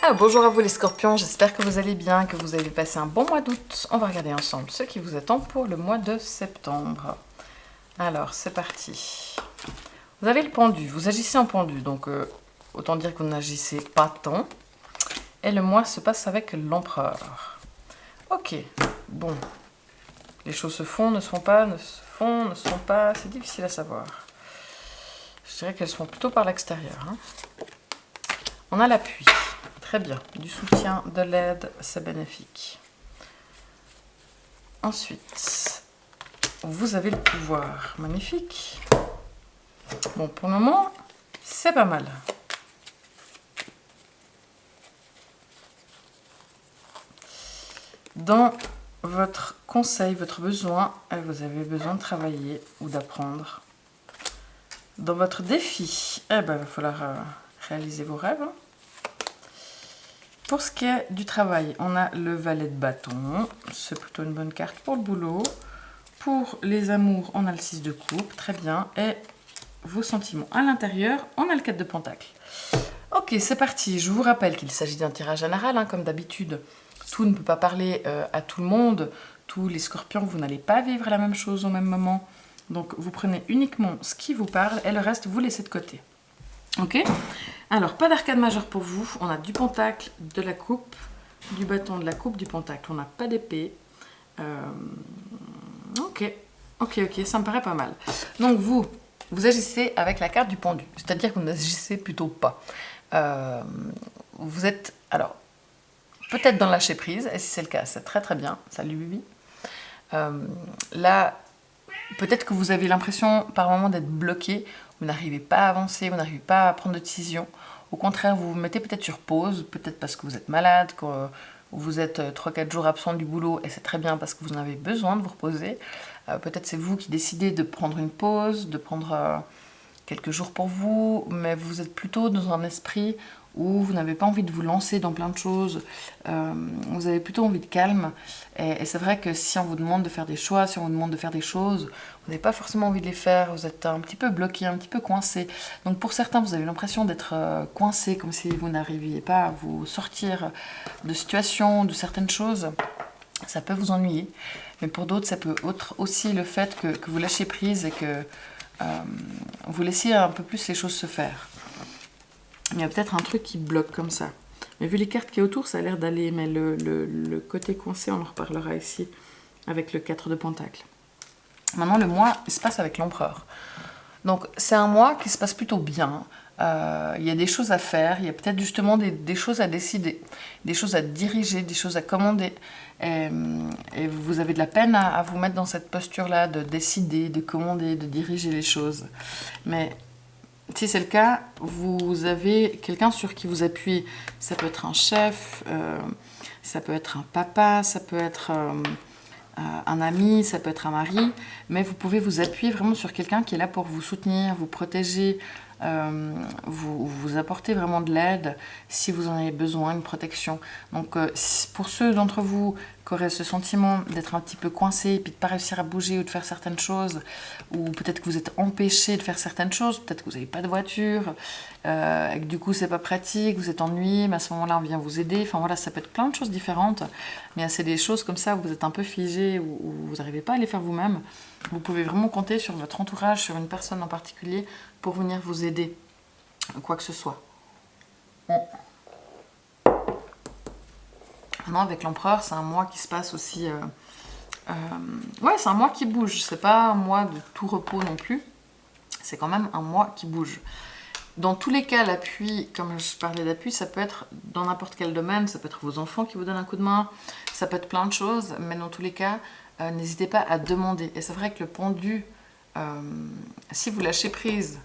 Ah, bonjour à vous les scorpions, j'espère que vous allez bien, que vous avez passé un bon mois d'août. On va regarder ensemble ce qui vous attend pour le mois de septembre. Alors, c'est parti. Vous avez le pendu, vous agissez en pendu, donc autant dire que vous n'agissez pas tant. Et le mois se passe avec l'empereur. Ok, bon. Les choses se font, ne se font pas, ne se font, ne se font pas, c'est difficile à savoir. Je dirais qu'elles sont plutôt par l'extérieur. Hein. On a l'appui. Très bien, du soutien, de l'aide, c'est bénéfique. Ensuite, vous avez le pouvoir. Magnifique. Bon, pour le moment, c'est pas mal. Dans votre conseil, votre besoin, vous avez besoin de travailler ou d'apprendre. Dans votre défi, il va falloir réaliser vos rêves. Pour ce qui est du travail, on a le valet de bâton. C'est plutôt une bonne carte pour le boulot. Pour les amours, on a le 6 de coupe. Très bien. Et vos sentiments à l'intérieur, on a le 4 de pentacle. Ok, c'est parti. Je vous rappelle qu'il s'agit d'un tirage général. Comme d'habitude, tout ne peut pas parler à tout le monde. Tous les scorpions, vous n'allez pas vivre la même chose au même moment. Donc, vous prenez uniquement ce qui vous parle et le reste, vous laissez de côté. Ok? Alors, pas d'arcade majeur pour vous. On a du pentacle, de la coupe, du bâton, de la coupe, du pentacle. On n'a pas d'épée. Ok, ça me paraît pas mal. Donc, vous agissez avec la carte du pendu. C'est-à-dire que vous n'agissez plutôt pas. Vous êtes, alors, peut-être dans le lâcher prise. Et si c'est le cas, c'est très très bien. Salut Bibi. Là, peut-être que vous avez l'impression par moment d'être bloqué. Vous n'arrivez pas à avancer, vous n'arrivez pas à prendre de décision. Au contraire, vous vous mettez peut-être sur pause, peut-être parce que vous êtes malade, que vous êtes 3-4 jours absent du boulot, et c'est très bien parce que vous en avez besoin de vous reposer. Peut-être c'est vous qui décidez de prendre une pause, de prendre quelques jours pour vous, mais vous êtes plutôt dans un esprit où vous n'avez pas envie de vous lancer dans plein de choses, vous avez plutôt envie de calme, et c'est vrai que si on vous demande de faire des choix, si on vous demande de faire des choses, vous n'avez pas forcément envie de les faire, vous êtes un petit peu bloqué, un petit peu coincé. Donc pour certains, vous avez l'impression d'être coincé, comme si vous n'arriviez pas à vous sortir de situations, de certaines choses. Ça peut vous ennuyer, mais pour d'autres, ça peut être aussi le fait que vous lâchez prise et que vous laissiez un peu plus les choses se faire. Il y a peut-être un truc qui bloque comme ça. Mais vu les cartes qui est autour, ça a l'air d'aller. Mais le côté coincé, on en reparlera ici avec le 4 de pentacle. Maintenant, le mois, il se passe avec l'empereur. Donc, c'est un mois qui se passe plutôt bien. Il y a des choses à faire. Il y a peut-être justement des choses à décider, des choses à diriger, des choses à commander. Et vous avez de la peine à vous mettre dans cette posture-là de décider, de commander, de diriger les choses. Mais si c'est le cas, vous avez quelqu'un sur qui vous appuyez. Ça peut être un chef, ça peut être un papa, ça peut être un ami, ça peut être un mari, mais vous pouvez vous appuyer vraiment sur quelqu'un qui est là pour vous soutenir, vous protéger, vous apporter vraiment de l'aide si vous en avez besoin, une protection. Donc pour ceux d'entre vous qui auraient ce sentiment d'être un petit peu coincé et puis de ne pas réussir à bouger ou de faire certaines choses, ou peut-être que vous êtes empêché de faire certaines choses, peut-être que vous n'avez pas de voiture, et que du coup c'est pas pratique, vous êtes ennuyé, mais à ce moment-là on vient vous aider, enfin voilà, ça peut être plein de choses différentes, mais c'est des choses comme ça où vous êtes un peu figé, où vous n'arrivez pas à les faire vous-même. Vous pouvez vraiment compter sur votre entourage, sur une personne en particulier pour venir vous aider, quoi que ce soit. Maintenant, avec l'empereur, c'est un mois qui se passe aussi... ouais, c'est un mois qui bouge. C'est pas un mois de tout repos non plus. C'est quand même un mois qui bouge. Dans tous les cas, l'appui, comme je parlais d'appui, ça peut être dans n'importe quel domaine. Ça peut être vos enfants qui vous donnent un coup de main. Ça peut être plein de choses. Mais dans tous les cas, n'hésitez pas à demander. Et c'est vrai que le pendu, si vous lâchez prise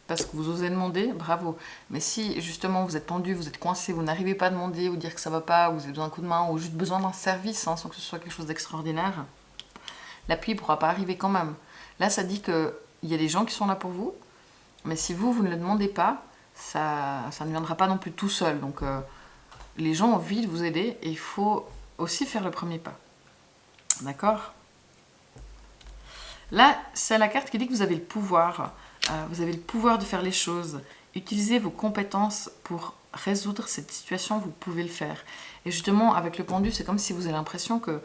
parce que vous osez demander, bravo. Mais si justement vous êtes tendu, vous êtes coincé, vous n'arrivez pas à demander ou dire que ça va pas, ou vous avez besoin d'un coup de main, ou juste besoin d'un service, sans que ce soit quelque chose d'extraordinaire, l'appui ne pourra pas arriver quand même. Là, ça dit qu'il y a des gens qui sont là pour vous, mais si vous ne le demandez pas, ça ne viendra pas non plus tout seul. Donc les gens ont envie de vous aider et il faut aussi faire le premier pas. D'accord ? Là, c'est la carte qui dit que vous avez le pouvoir. Vous avez le pouvoir de faire les choses utilisez vos compétences pour résoudre cette situation, vous pouvez le faire. Et justement, avec le pendu, c'est comme si vous avez l'impression que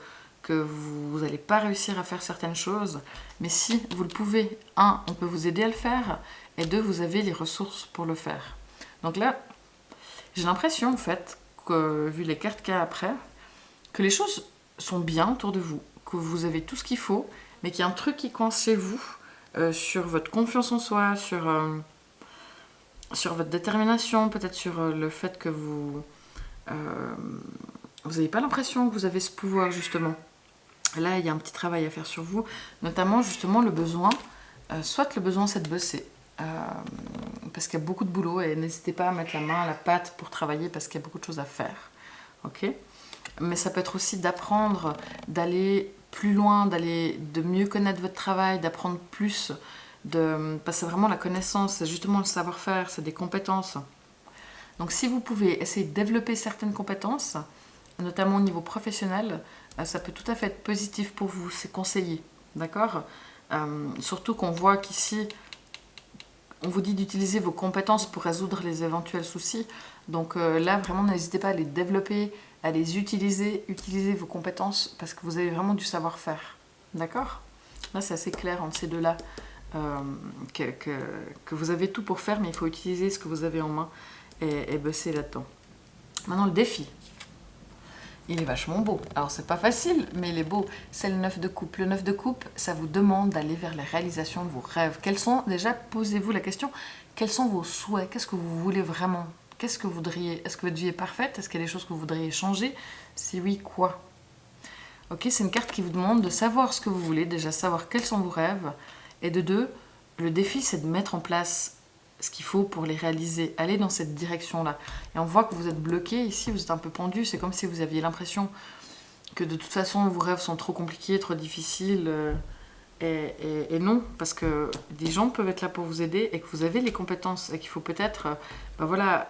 vous n'allez pas réussir à faire certaines choses. Mais si vous le pouvez, un, on peut vous aider à le faire, et deux, vous avez les ressources pour le faire. Donc là, j'ai l'impression, en fait, que, vu les cartes qu'il y a après, que les choses sont bien autour de vous, que vous avez tout ce qu'il faut, mais qu'il y a un truc qui coince chez vous, sur votre confiance en soi, sur votre détermination, peut-être sur le fait que vous n'avez pas l'impression que vous avez ce pouvoir, justement. Là, il y a un petit travail à faire sur vous, notamment, justement, le besoin. Soit le besoin, c'est de bosser, parce qu'il y a beaucoup de boulot, et n'hésitez pas à mettre la main à la pâte pour travailler, parce qu'il y a beaucoup de choses à faire. Ok ? Mais ça peut être aussi d'apprendre, d'aller plus loin, de mieux connaître votre travail, d'apprendre plus, parce que c'est vraiment la connaissance, c'est justement le savoir-faire, c'est des compétences. Donc si vous pouvez essayer de développer certaines compétences, notamment au niveau professionnel, ça peut tout à fait être positif pour vous, c'est conseillé, d'accord ? Surtout qu'on voit qu'ici, on vous dit d'utiliser vos compétences pour résoudre les éventuels soucis. Donc là, vraiment, n'hésitez pas à les développer, à les utiliser vos compétences, parce que vous avez vraiment du savoir-faire, d'accord ? Là, c'est assez clair entre ces deux-là, que vous avez tout pour faire, mais il faut utiliser ce que vous avez en main et bosser là-dedans. Maintenant, le défi. Il est vachement beau. Alors, c'est pas facile, mais il est beau. C'est le 9 de coupe. Le 9 de coupe, ça vous demande d'aller vers la réalisation de vos rêves. Quels sont, déjà, posez-vous la question, quels sont vos souhaits ? Qu'est-ce que vous voulez vraiment ? Qu'est-ce que vous voudriez ? Est-ce que votre vie est parfaite ? Est-ce qu'il y a des choses que vous voudriez changer ? Si oui, quoi ? Ok, c'est une carte qui vous demande de savoir ce que vous voulez, déjà savoir quels sont vos rêves. Et de deux, le défi, c'est de mettre en place ce qu'il faut pour les réaliser, aller dans cette direction-là. Et on voit que vous êtes bloqué ici, vous êtes un peu pendu, c'est comme si vous aviez l'impression que de toute façon vos rêves sont trop compliqués, trop difficiles, et non, parce que des gens peuvent être là pour vous aider et que vous avez les compétences et qu'il faut peut-être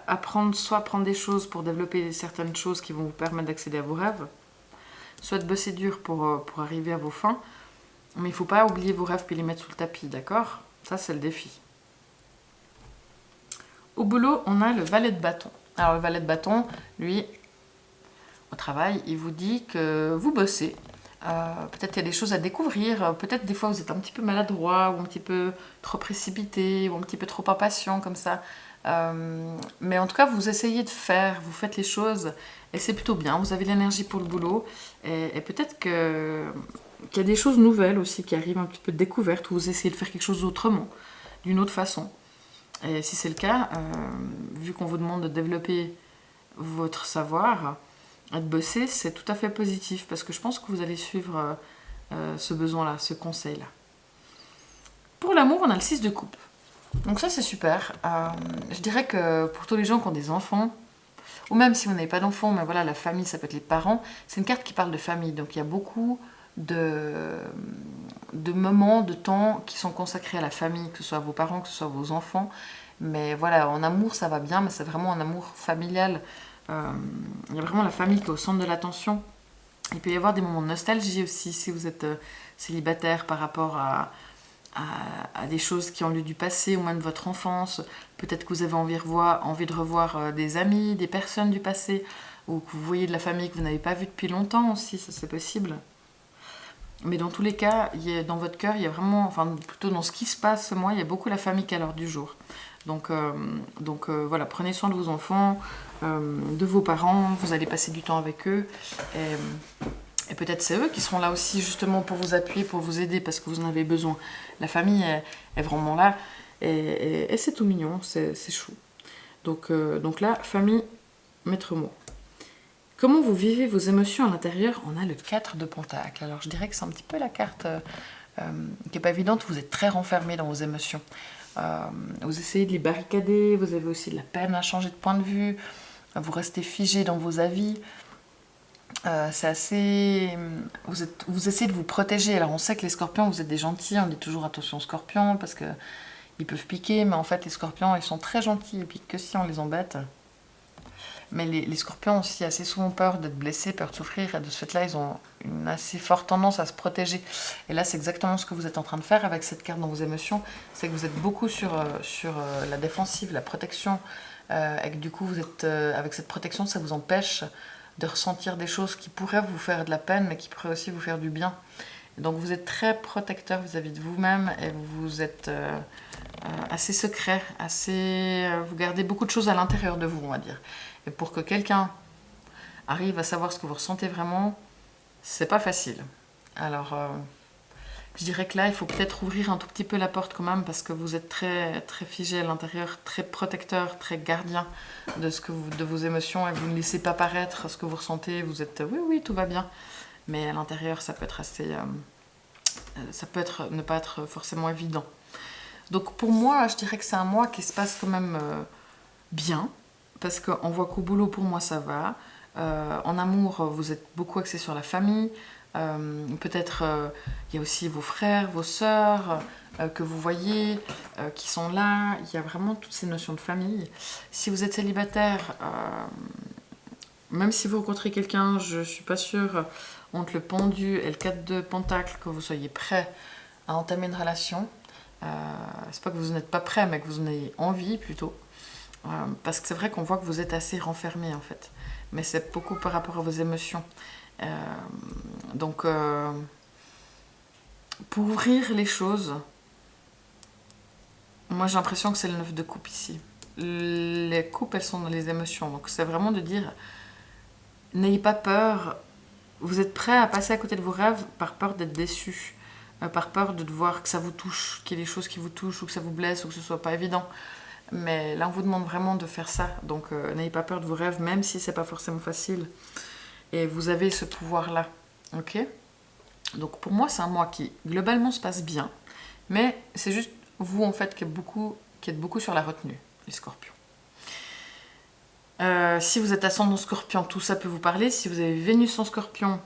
apprendre, soit prendre des choses pour développer certaines choses qui vont vous permettre d'accéder à vos rêves, soit de bosser dur pour arriver à vos fins, mais il ne faut pas oublier vos rêves puis les mettre sous le tapis, d'accord ? Ça, c'est le défi. Au boulot, on a le valet de bâton. Alors, le valet de bâton, lui, au travail, il vous dit que vous bossez. Peut-être qu'il y a des choses à découvrir. Peut-être des fois, vous êtes un petit peu maladroit ou un petit peu trop précipité ou un petit peu trop impatient comme ça. Mais en tout cas, vous essayez de faire, vous faites les choses et c'est plutôt bien. Vous avez l'énergie pour le boulot et peut-être qu'il y a des choses nouvelles aussi qui arrivent, un petit peu de découverte où vous essayez de faire quelque chose autrement, d'une autre façon. Et si c'est le cas, vu qu'on vous demande de développer votre savoir, de bosser, c'est tout à fait positif parce que je pense que vous allez suivre ce besoin-là, ce conseil-là. Pour l'amour, on a le 6 de coupe. Donc ça, c'est super. Je dirais que pour tous les gens qui ont des enfants, ou même si vous n'avez pas d'enfants, mais voilà, la famille, ça peut être les parents, c'est une carte qui parle de famille. Donc il y a beaucoup de moments, de temps qui sont consacrés à la famille, que ce soit vos parents, que ce soit vos enfants. Mais voilà, en amour, ça va bien, mais c'est vraiment un amour familial. Il y a vraiment la famille qui est au centre de l'attention. Il peut y avoir des moments de nostalgie aussi, si vous êtes célibataire par rapport à des choses qui ont lieu du passé ou même de votre enfance. Peut-être que vous avez envie de revoir des amis, des personnes du passé, ou que vous voyez de la famille que vous n'avez pas vue depuis longtemps aussi, ça c'est possible. Mais dans tous les cas, dans votre cœur, il y a vraiment, enfin plutôt dans ce qui se passe ce mois, il y a beaucoup la famille qui est à l'heure du jour. Donc voilà, prenez soin de vos enfants, de vos parents, vous allez passer du temps avec eux. Et peut-être c'est eux qui seront là aussi justement pour vous appuyer, pour vous aider parce que vous en avez besoin. La famille est vraiment là et c'est tout mignon, c'est chou. Donc là, famille, maître mot. Comment vous vivez vos émotions à l'intérieur ? On a le 4 de Pentacle. Alors je dirais que c'est un petit peu la carte qui n'est pas évidente, vous êtes très renfermé dans vos émotions. Vous essayez de les barricader, vous avez aussi de la peine à changer de point de vue, vous restez figé dans vos avis. C'est assez... Vous essayez de vous protéger. Alors on sait que les scorpions, vous êtes des gentils, on dit toujours attention aux scorpions parce qu'ils peuvent piquer, mais en fait les scorpions ils sont très gentils, ils piquent que si on les embête. Mais les scorpions ont aussi assez souvent peur d'être blessés, peur de souffrir, et de ce fait-là, ils ont une assez forte tendance à se protéger. Et là, c'est exactement ce que vous êtes en train de faire avec cette carte dans vos émotions, c'est que vous êtes beaucoup sur la défensive, la protection, et que du coup, vous êtes, avec cette protection, ça vous empêche de ressentir des choses qui pourraient vous faire de la peine, mais qui pourraient aussi vous faire du bien. Donc vous êtes très protecteur vis-à-vis de vous-même, et vous êtes assez secret, vous gardez beaucoup de choses à l'intérieur de vous, on va dire. Et pour que quelqu'un arrive à savoir ce que vous ressentez vraiment, c'est pas facile. Alors, je dirais que là, il faut peut-être ouvrir un tout petit peu la porte quand même, parce que vous êtes très, très figé à l'intérieur, très protecteur, très gardien de vos émotions, et vous ne laissez pas paraître ce que vous ressentez. Vous êtes, oui, oui, tout va bien. Mais à l'intérieur, ça peut être ne pas être forcément évident. Donc pour moi, je dirais que c'est un mois qui se passe quand même bien, parce qu'on voit qu'au boulot, pour moi, ça va. En amour, vous êtes beaucoup axé sur la famille. Peut-être il y a aussi vos frères, vos sœurs que vous voyez, qui sont là. Il y a vraiment toutes ces notions de famille. Si vous êtes célibataire, même si vous rencontrez quelqu'un, je suis pas sûre, entre le pendu et le 4 de pentacle, que vous soyez prêt à entamer une relation. C'est pas que vous n'êtes pas prêt, mais que vous en ayez envie plutôt. Parce que c'est vrai qu'on voit que vous êtes assez renfermé en fait. Mais c'est beaucoup par rapport à vos émotions. Donc, pour ouvrir les choses, moi j'ai l'impression que c'est le 9 de coupe ici. Les coupes, elles sont dans les émotions. Donc c'est vraiment de dire, n'ayez pas peur. Vous êtes prêt à passer à côté de vos rêves par peur d'être déçu. Par peur de voir que ça vous touche, qu'il y ait des choses qui vous touchent, ou que ça vous blesse, ou que ce soit pas évident. Mais là, on vous demande vraiment de faire ça. Donc, n'ayez pas peur de vos rêves, même si c'est pas forcément facile. Et vous avez ce pouvoir-là. Ok ? Donc, pour moi, c'est un mois qui, globalement, se passe bien. Mais c'est juste vous, en fait, qui êtes beaucoup sur la retenue, les scorpions. Si vous êtes ascendant scorpion, tout ça peut vous parler. Si vous avez Vénus en scorpion,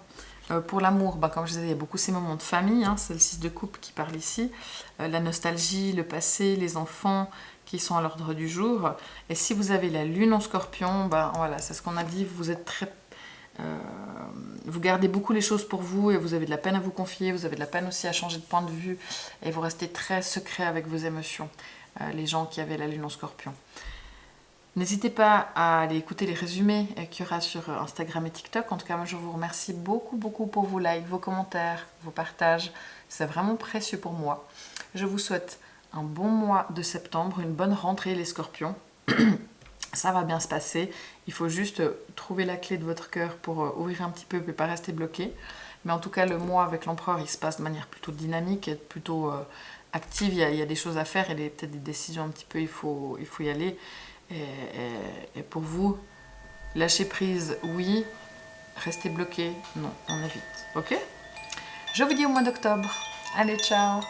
pour l'amour, comme je disais, il y a beaucoup ces moments de famille, hein, c'est le 6 de coupe qui parle ici, la nostalgie, le passé, les enfants qui sont à l'ordre du jour. Et si vous avez la lune en scorpion, voilà, c'est ce qu'on a dit, vous êtes très... vous gardez beaucoup les choses pour vous, et vous avez de la peine à vous confier, vous avez de la peine aussi à changer de point de vue, et vous restez très secret avec vos émotions, les gens qui avaient la lune en scorpion. N'hésitez pas à aller écouter les résumés qu'il y aura sur Instagram et TikTok. En tout cas, moi, je vous remercie beaucoup, beaucoup pour vos likes, vos commentaires, vos partages. C'est vraiment précieux pour moi. Je vous souhaite un bon mois de septembre, une bonne rentrée, les scorpions. Ça va bien se passer. Il faut juste trouver la clé de votre cœur pour ouvrir un petit peu et pas rester bloqué. Mais en tout cas, le mois avec l'empereur, il se passe de manière plutôt dynamique et plutôt active. Il y a des choses à faire et peut-être des décisions un petit peu, il faut y aller. Et pour vous, lâcher prise, oui. Rester bloqué, non, on évite. Ok ? Je vous dis au mois d'octobre. Allez, ciao!